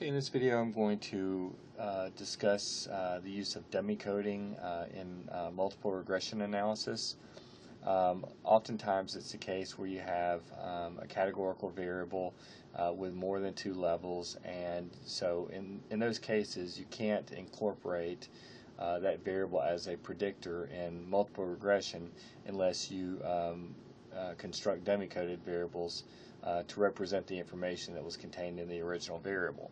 Okay, in this video I'm going to discuss the use of dummy coding in multiple regression analysis. Oftentimes it's the case where you have a categorical variable with more than two levels, and so in those cases you can't incorporate that variable as a predictor in multiple regression unless you construct dummy coded variables to represent the information that was contained in the original variable.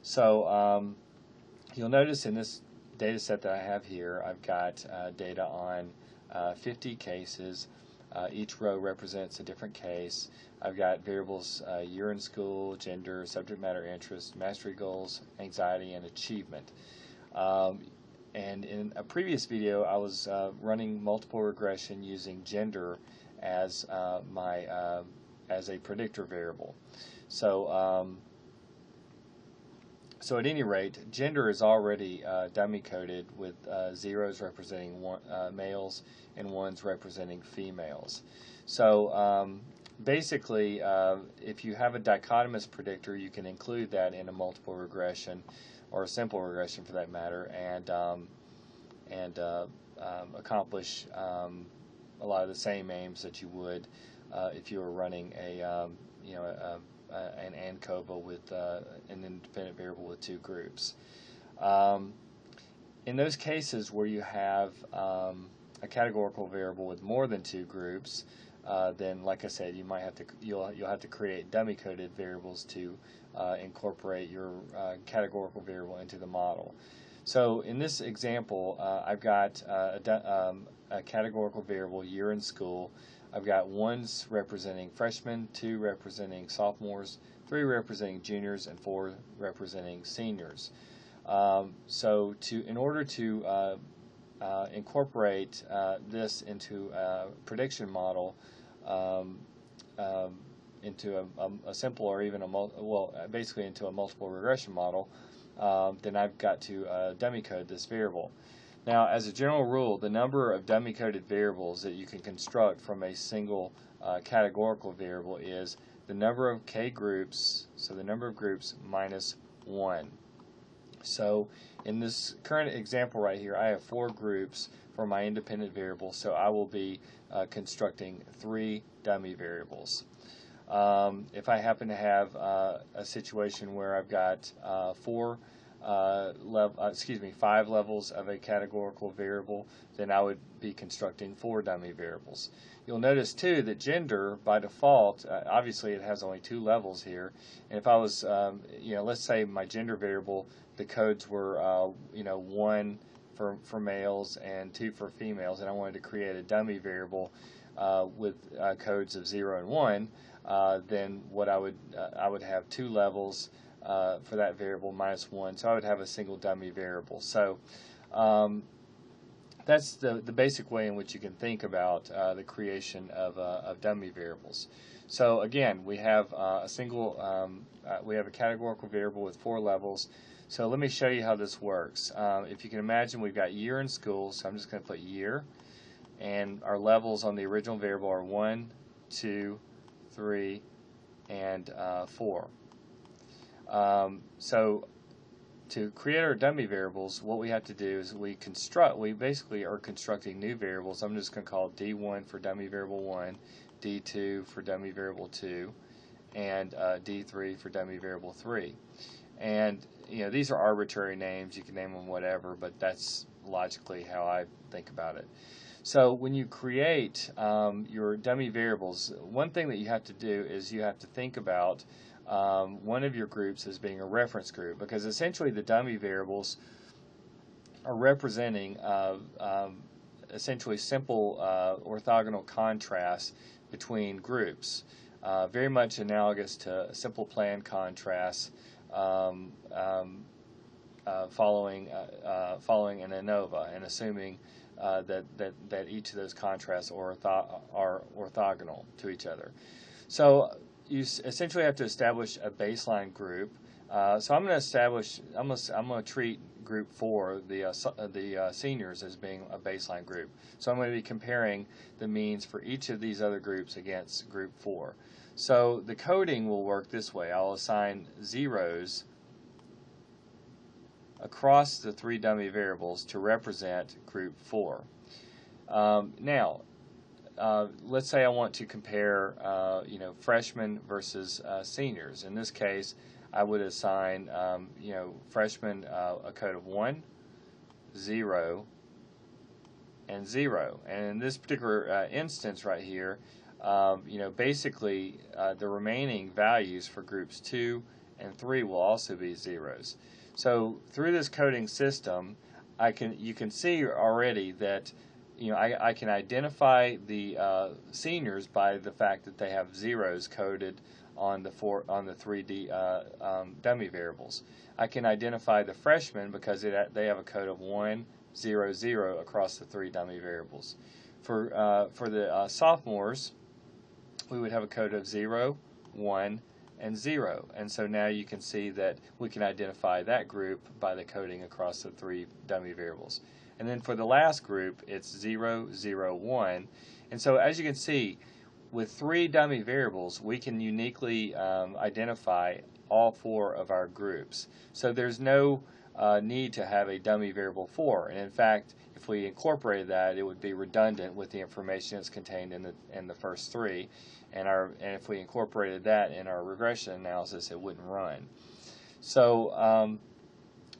So you'll notice in this data set that I have here, I've got data on 50 cases. Each row represents a different case. I've got variables year in school, gender, subject matter interest, mastery goals, anxiety, and achievement. And in a previous video I was running multiple regression using gender as as a predictor variable. So so at any rate, gender is already dummy coded with zeros representing males and ones representing females. So basically, if you have a dichotomous predictor, you can include that in a multiple regression or a simple regression for that matter, and accomplish a lot of the same aims that you would if you were running an ANOVA with an independent variable with two groups. In those cases where you have a categorical variable with more than two groups, then, like I said, you'll have to create dummy coded variables to incorporate your categorical variable into the model. So in this example, I've got a categorical variable year in school. I've got ones representing freshmen, two representing sophomores, three representing juniors, and four representing seniors. So in order to incorporate this into a prediction model, into a simple or even basically into a multiple regression model, then I've got to dummy code this variable. Now, as a general rule, the number of dummy coded variables that you can construct from a single categorical variable is the number of k groups, so the number of groups minus 1. So in this current example right here, I have 4 groups for my independent variable, so I will be constructing 3 dummy variables. If I happen to have a situation where I've got 5 levels of a categorical variable, then I would be constructing 4 dummy variables. You'll notice too that gender, by default, obviously it has only 2 levels here. And if I was, let's say my gender variable, the codes were, 1 for males and 2 for females, and I wanted to create a dummy variable with codes of 0 and 1, then what I would have 2 levels for that variable minus 1, so I would have a single dummy variable. So that's the basic way in which you can think about the creation of dummy variables. So again, we have we have a categorical variable with 4 levels. So let me show you how this works. If you can imagine, we've got year in school, so I'm just going to put year, and our levels on the original variable are 1, 2, 3, and 4. So to create our dummy variables, what we have to do is we basically are constructing new variables. I'm just going to call D1 for dummy variable 1, D2 for dummy variable 2, and D3 for dummy variable 3. And these are arbitrary names. You can name them whatever, but that's logically how I think about it. So when you create your dummy variables, one thing that you have to do is you have to think about one of your groups as being a reference group, because essentially the dummy variables are representing essentially simple orthogonal contrasts between groups, very much analogous to simple plan contrasts following an ANOVA, and assuming that each of those contrasts are orthogonal to each other. So you essentially have to establish a baseline group. So I'm going to treat group 4, the seniors, as being a baseline group. So I'm going to be comparing the means for each of these other groups against group 4. So the coding will work this way. I'll assign zeros across the 3 dummy variables to represent group 4. Now, let's say I want to compare freshmen versus seniors. In this case, I would assign freshmen a code of 1, 0, and 0. And in this particular instance right here, basically the remaining values for groups 2 and 3 will also be zeros. So through this coding system, you can see already that I can identify the seniors by the fact that they have zeros coded on the 3D dummy variables. I can identify the freshmen because they have a code of 1, 0, 0 across the 3 dummy variables. For the sophomores, we would have a code of 0, 1, and 0. And so now you can see that we can identify that group by the coding across the 3 dummy variables. And then for the last group, it's 0, 0, 1. And so as you can see, with 3 dummy variables, we can uniquely identify all 4 of our groups. So there's no need to have a dummy variable 4. And in fact, if we incorporated that, it would be redundant with the information that's contained in the first 3. And if we incorporated that in our regression analysis, it wouldn't run. So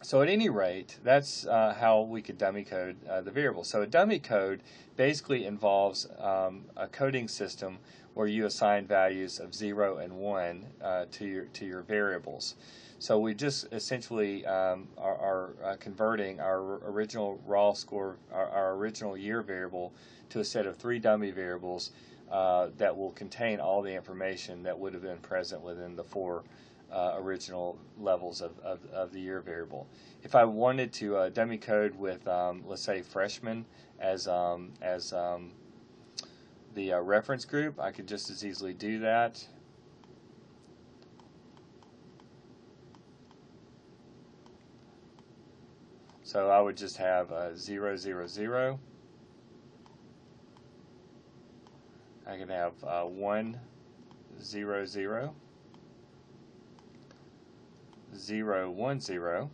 so at any rate, that's how we could dummy code the variable. So a dummy code basically involves a coding system where you assign values of 0 and 1 to your variables. So we just essentially are converting our original raw score, our original year variable, to a set of 3 dummy variables that will contain all the information that would have been present within the 4 original levels of the year variable. If I wanted to dummy code with, let's say, freshmen as the reference group, I could just as easily do that. So I would just have 0, 0, 0. I can have 1, 0, 0. 0, 1, 0,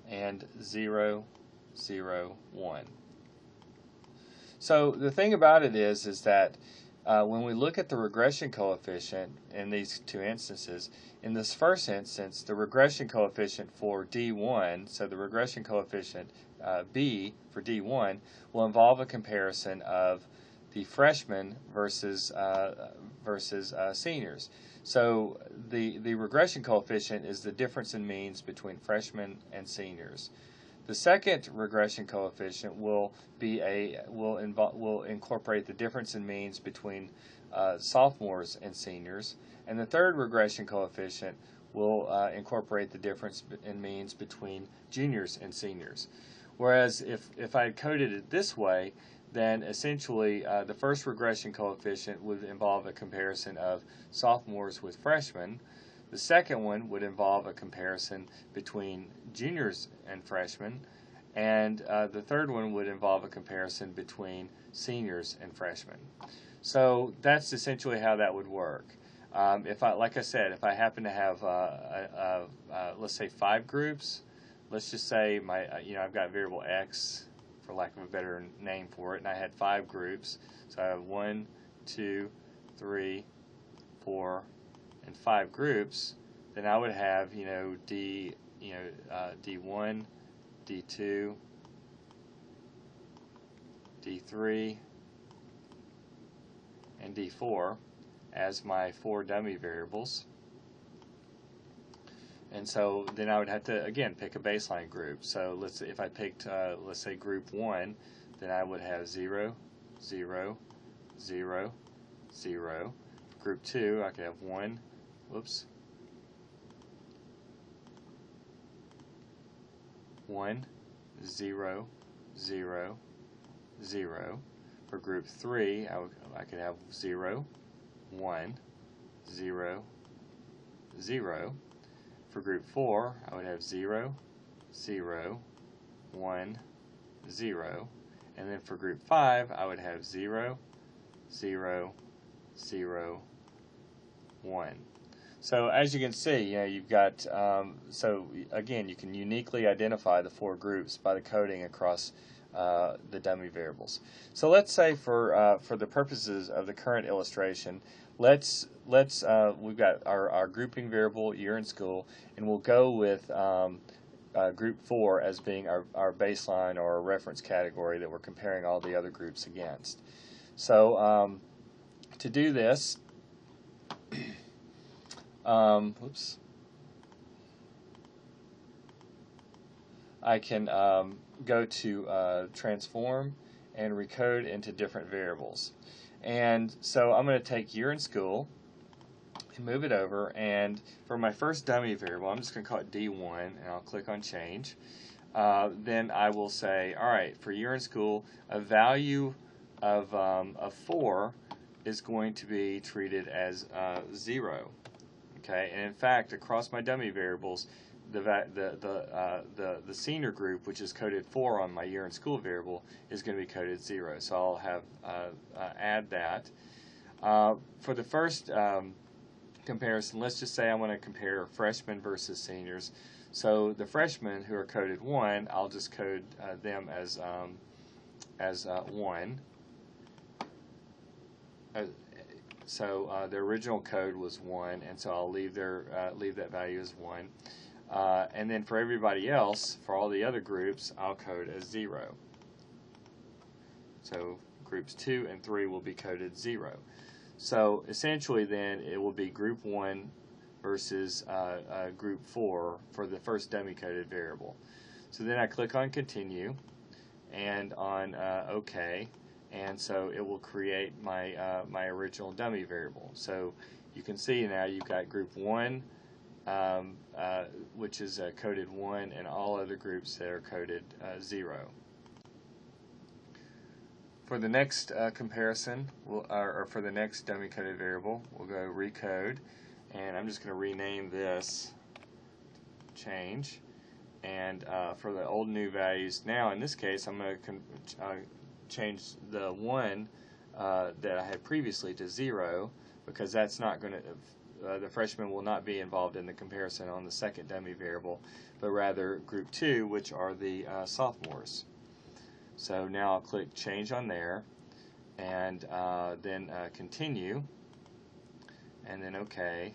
and 0, 0, 1. So the thing about it is that when we look at the regression coefficient in these 2 instances, in this first instance, the regression coefficient for D1, so the regression coefficient B for D1, will involve a comparison of the freshmen versus seniors. So the regression coefficient is the difference in means between freshmen and seniors. The second regression coefficient will incorporate the difference in means between sophomores and seniors, and the third regression coefficient will incorporate the difference in means between juniors and seniors. Whereas if I had coded it this way, then essentially the first regression coefficient would involve a comparison of sophomores with freshmen. The second one would involve a comparison between juniors and freshmen. And the third one would involve a comparison between seniors and freshmen. So that's essentially how that would work. Like I said, if I happen to have, let's say 5 groups, let's just say I've got variable x, for lack of a better name for it, and I had 5 groups. So I have 1, 2, 3, 4, and 5 groups. Then I would have D1, D2, D3, and D4 as my 4 dummy variables. And so then I would have to, again, pick a baseline group. So if I picked, let's say, group 1, then I would have 0, 0, 0, 0. Group 2, I could have 1, 1, 0, 0, 0. For group 3, I could have 0, 1, 0, 0. For group 4, I would have 0, 0, 1, 0. And then for group 5, I would have 0, 0, 0, 1. So as you can see, you've got, so again, you can uniquely identify the four groups by the coding across the dummy variables. So let's say for the purposes of the current illustration, we've got our grouping variable year in school, and we'll go with group 4 as being our baseline or our reference category that we're comparing all the other groups against. So to do this, oops, I can go to transform and recode into different variables. And so I'm going to take year in school and move it over, and for my first dummy variable, I'm just going to call it D1, and I'll click on change. Then I will say, all right, for year in school, a value of 4 is going to be treated as 0. Okay, and in fact, across my dummy variables, the senior group, which is coded 4 on my year in school variable, is going to be coded 0. So I'll have add that. For the first comparison, let's just say I want to compare freshmen versus seniors. So the freshmen who are coded 1, I'll just code them as 1. So the original code was 1, and so I'll leave that value as 1. And then for everybody else, for all the other groups, I'll code as 0. So groups 2 and 3 will be coded 0. So essentially then it will be group 1 versus group 4 for the first dummy coded variable. So then I click on continue and on OK, and so it will create my my original dummy variable. So you can see now you've got group 1, which is coded 1, and all other groups that are coded 0. For the next comparison, or for the next dummy coded variable, we'll go recode, and I'm just going to rename this change. And for the old new values, now in this case, I'm going to change the 1 that I had previously to 0, because that's not going to, the freshman will not be involved in the comparison on the second dummy variable, but rather group 2, which are the sophomores. So now I'll click change on there, and then continue, and then OK.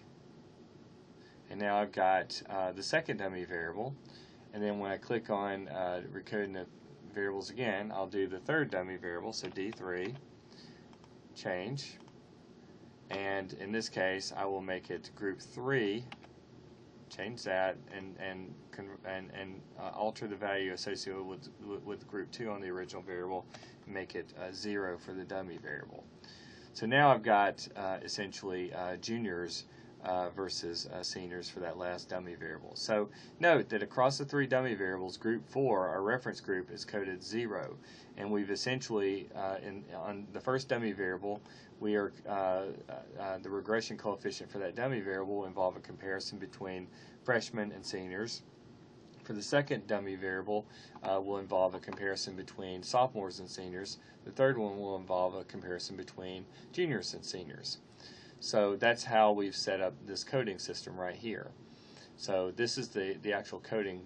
And now I've got the second dummy variable, and then when I click on recoding the variables again, I'll do the third dummy variable, so D3, change, and in this case I will make it group 3, change that, and alter the value associated with group 2 on the original variable, and make it 0 for the dummy variable. So now I've got essentially juniors versus seniors for that last dummy variable. So note that across the 3 dummy variables, group 4, our reference group, is coded 0, and we've essentially on the first dummy variable, we are the regression coefficient for that dummy variable will involve a comparison between freshmen and seniors. For the second dummy variable, will involve a comparison between sophomores and seniors. The third one will involve a comparison between juniors and seniors. So that's how we've set up this coding system right here. So this is the actual coding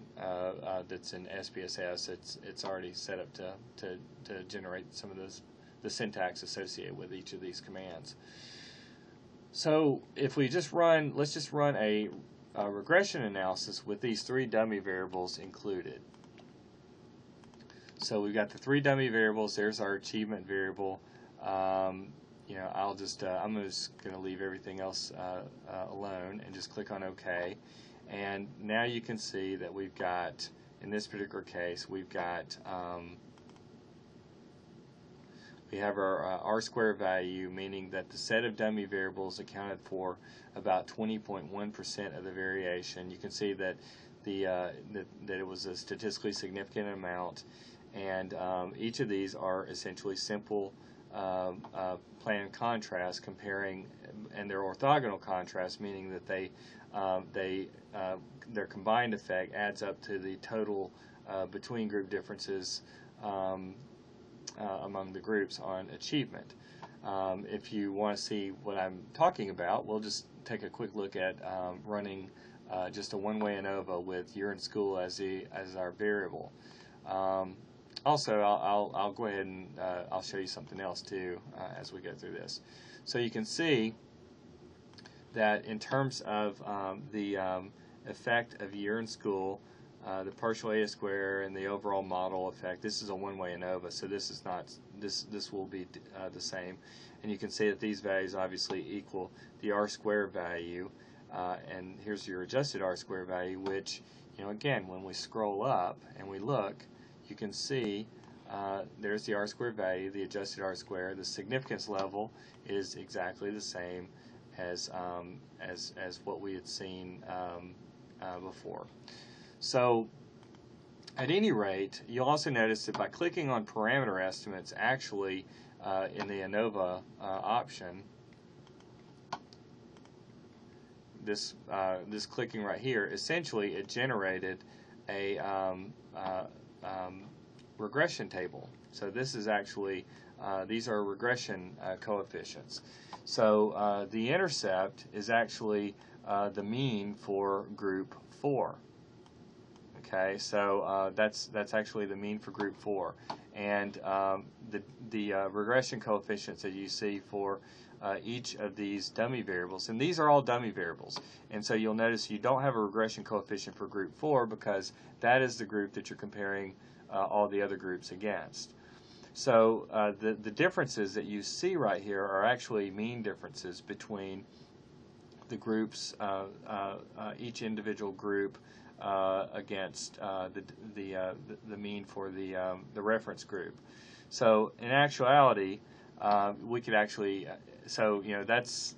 that's in SPSS. It's already set up to generate some of the syntax associated with each of these commands. So if we just run, let's just run a regression analysis with these 3 dummy variables included. So we've got the 3 dummy variables. There's our achievement variable. I'm just going to leave everything else alone and just click on OK. And now you can see that we've got, in this particular case, we've got we have our R-square value, meaning that the set of dummy variables accounted for about 20.1% of the variation. You can see that that it was a statistically significant amount, and each of these are essentially simple plan and contrast comparing, and they're orthogonal contrast, meaning that their combined effect adds up to the total between group differences among the groups on achievement. If you want to see what I'm talking about, we'll just take a quick look at running just a one-way ANOVA with year in school as our variable. Also, I'll go ahead and I'll show you something else too as we go through this. So you can see that in terms of the effect of year in school, the partial eta square and the overall model effect, this is a one-way ANOVA, so this is not this will be the same, and you can see that these values obviously equal the r squared value, and here's your adjusted r squared value, which, you know, again, when we scroll up and we look, you can see there's the r squared value, the adjusted r squared. The significance level is exactly the same as what we had seen before. So at any rate, you'll also notice that by clicking on parameter estimates, actually in the ANOVA option, this clicking right here, essentially it generated a regression table. So this is actually, these are regression coefficients. So the intercept is actually the mean for group 4. Okay, so that's actually the mean for group 4, and the regression coefficients that you see for each of these dummy variables, and these are all dummy variables, and so you'll notice you don't have a regression coefficient for group 4 because that is the group that you're comparing all the other groups against. So the differences that you see right here are actually mean differences between the groups, each individual group against the mean for the reference group. So in actuality, we could actually, so you know, that's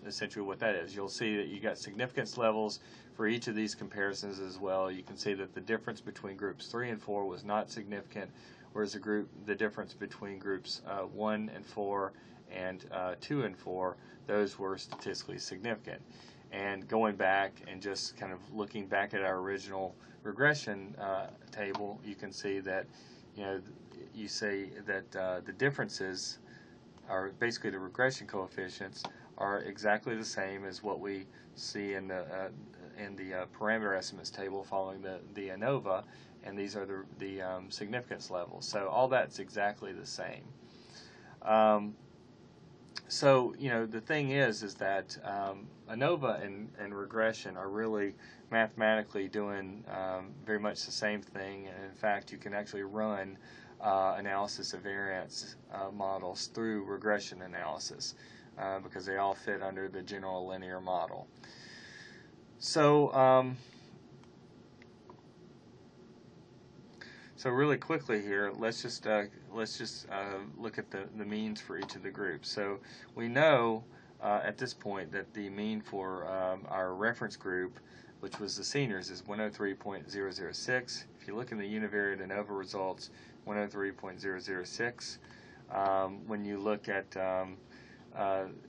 essentially what that is. You'll see that you got significance levels for each of these comparisons as well. You can see that the difference between groups 3 and 4 was not significant, whereas the difference between groups 1 and 4 and 2 and 4, those were statistically significant. And going back and just kind of looking back at our original regression table, you can see that, you know, you see that the differences are basically the regression coefficients are exactly the same as what we see in the parameter estimates table following the ANOVA, and these are the significance levels. So all that's exactly the same. So, you know, the thing is that ANOVA and regression are really mathematically doing very much the same thing, and in fact you can actually run analysis of variance models through regression analysis because they all fit under the general linear model. So so really quickly here, let's just look at the means for each of the groups. So we know at this point that the mean for our reference group, which was the seniors, is 103.006. If you look in the univariate ANOVA results, 103.006. When you look at,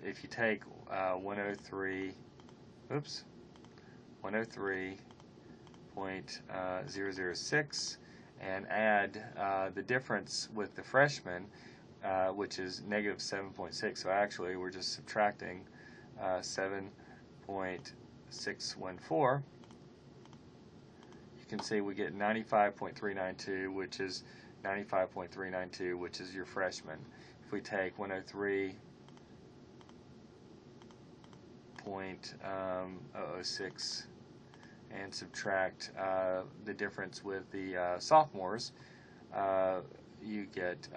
if you take 103.006 and add the difference with the freshman, which is negative 7.6. So actually we're just subtracting 7.614. You can see we get 95.392, which is 95.392, which is your freshman. If we take 103.006 and subtract the difference with the sophomores, you get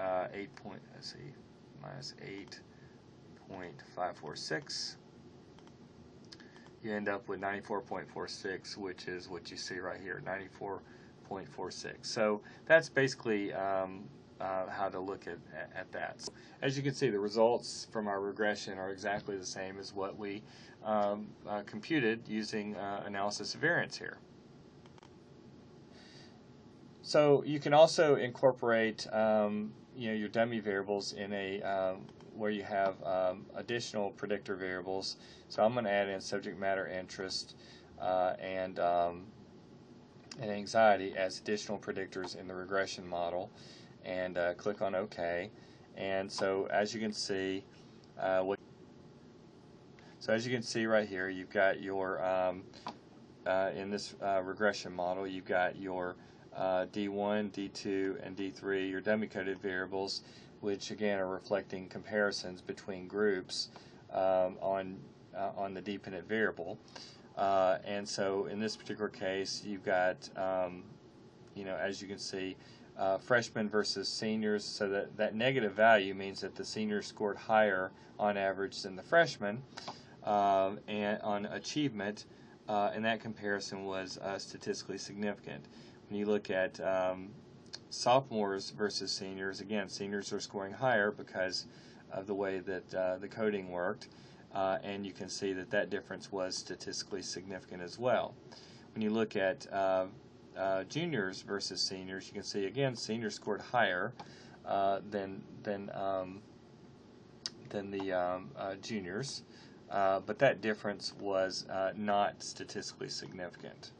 minus 8.546. You end up with 94.46, which is what you see right here, 94.46. So that's basically how to look at that. So as you can see, the results from our regression are exactly the same as what we computed using analysis of variance here. So you can also incorporate you know, your dummy variables in a where you have additional predictor variables. So I'm going to add in subject matter interest and anxiety as additional predictors in the regression model, and click on OK. And so as you can see, So as you can see right here, you've got your, in this regression model, you've got your D1, D2, and D3, your dummy-coded variables, which again are reflecting comparisons between groups on the dependent variable. And so in this particular case, you've got, as you can see, freshmen versus seniors, so that negative value means that the seniors scored higher on average than the freshmen and on achievement, and that comparison was statistically significant. When you look at sophomores versus seniors, again, seniors are scoring higher because of the way that the coding worked, and you can see that that difference was statistically significant as well. When you look at juniors versus seniors, you can see again seniors scored higher than the juniors, but that difference was not statistically significant.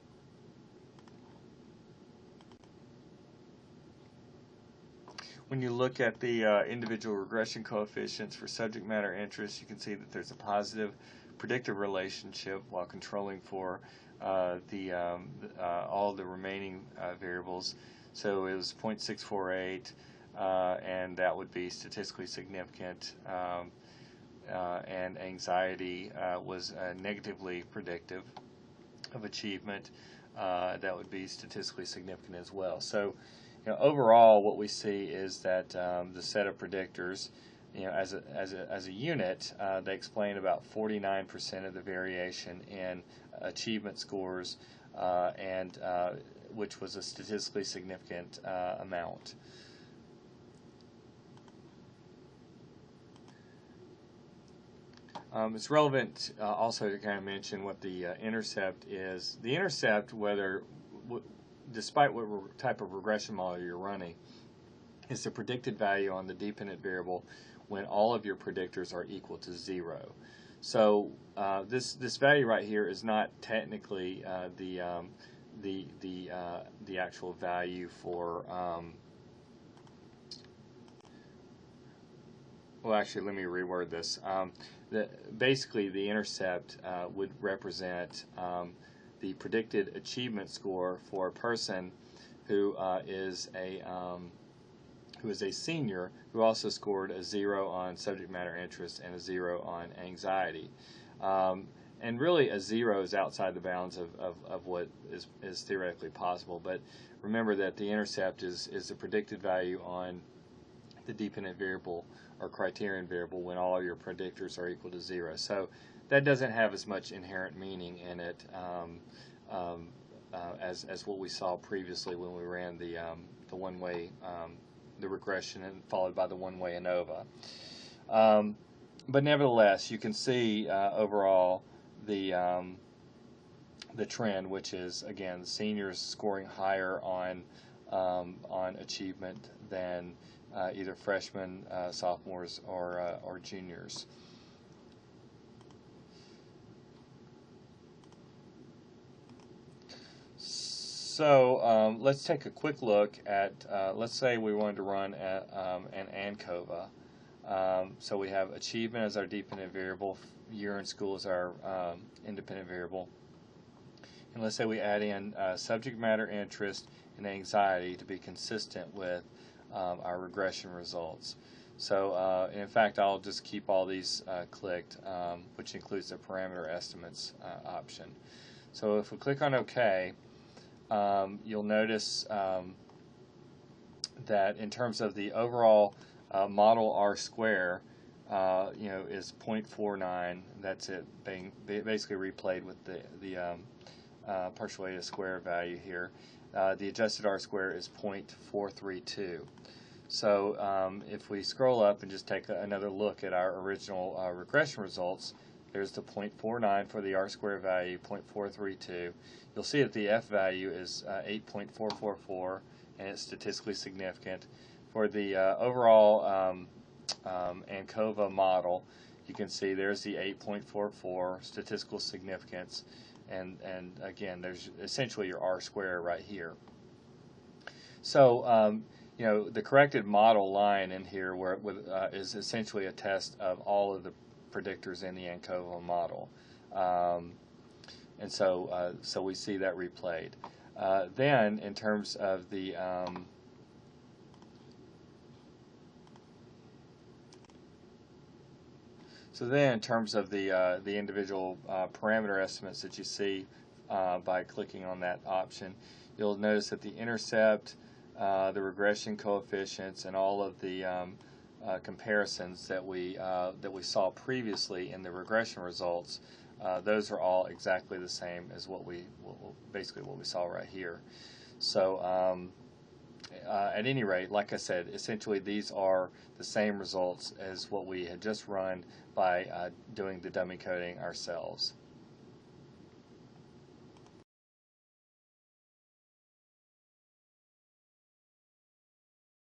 When you look at the individual regression coefficients for subject matter interest, you can see that there's a positive predictive relationship while controlling for all the remaining variables. So it was 0.648, and that would be statistically significant. And anxiety was negatively predictive of achievement. That would be statistically significant as well. So, overall, what we see is that the set of predictors, as a unit, they explain about 49% of the variation in achievement scores, and which was a statistically significant amount. It's relevant also to kind of mention what the intercept is. The intercept, despite what type of regression model you're running, is the predicted value on the dependent variable when all of your predictors are equal to 0. So this value right here is not technically the actual value for. Well, actually, let me reword this. Basically, the intercept would represent the predicted achievement score for a person who is a senior who also scored a 0 on subject matter interest and a 0 on anxiety. And really, a 0 is outside the bounds of what is theoretically possible. But remember that the intercept is the predicted value on the dependent variable or criterion variable when all your predictors are equal to 0. So that doesn't have as much inherent meaning in it as what we saw previously when we ran the one-way the regression and followed by the one-way ANOVA. But nevertheless, you can see overall the trend, which is again seniors scoring higher on achievement than either freshmen, sophomores, or juniors. So let's take a quick look at, let's say we wanted to run an ANOVA. So we have achievement as our dependent variable, year in school as our independent variable. And let's say we add in subject matter interest and anxiety to be consistent with our regression results. So in fact, I'll just keep all these clicked, which includes the parameter estimates option. So if we click on OK, you'll notice that in terms of the overall model R square, is 0.49. That's it being basically replayed with the partial A to square value here. The adjusted R square is 0.432. So if we scroll up and just take another look at our original regression results, there's the 0.49 for the R square value, 0.432. You'll see that the F value is 8.444, and it's statistically significant. For the overall ANOVA model, you can see there's the 8.44 statistical significance, and again, there's essentially your R square right here. So the corrected model line in here where is essentially a test of all of the predictors in the ANOVA model. And so we see that replayed. Then, in terms of the the individual parameter estimates that you see by clicking on that option, you'll notice that the intercept, the regression coefficients, and all of the comparisons that we saw previously in the regression results, those are all exactly the same as basically what we saw right here. So at any rate, like I said, essentially these are the same results as what we had just run by doing the dummy coding ourselves.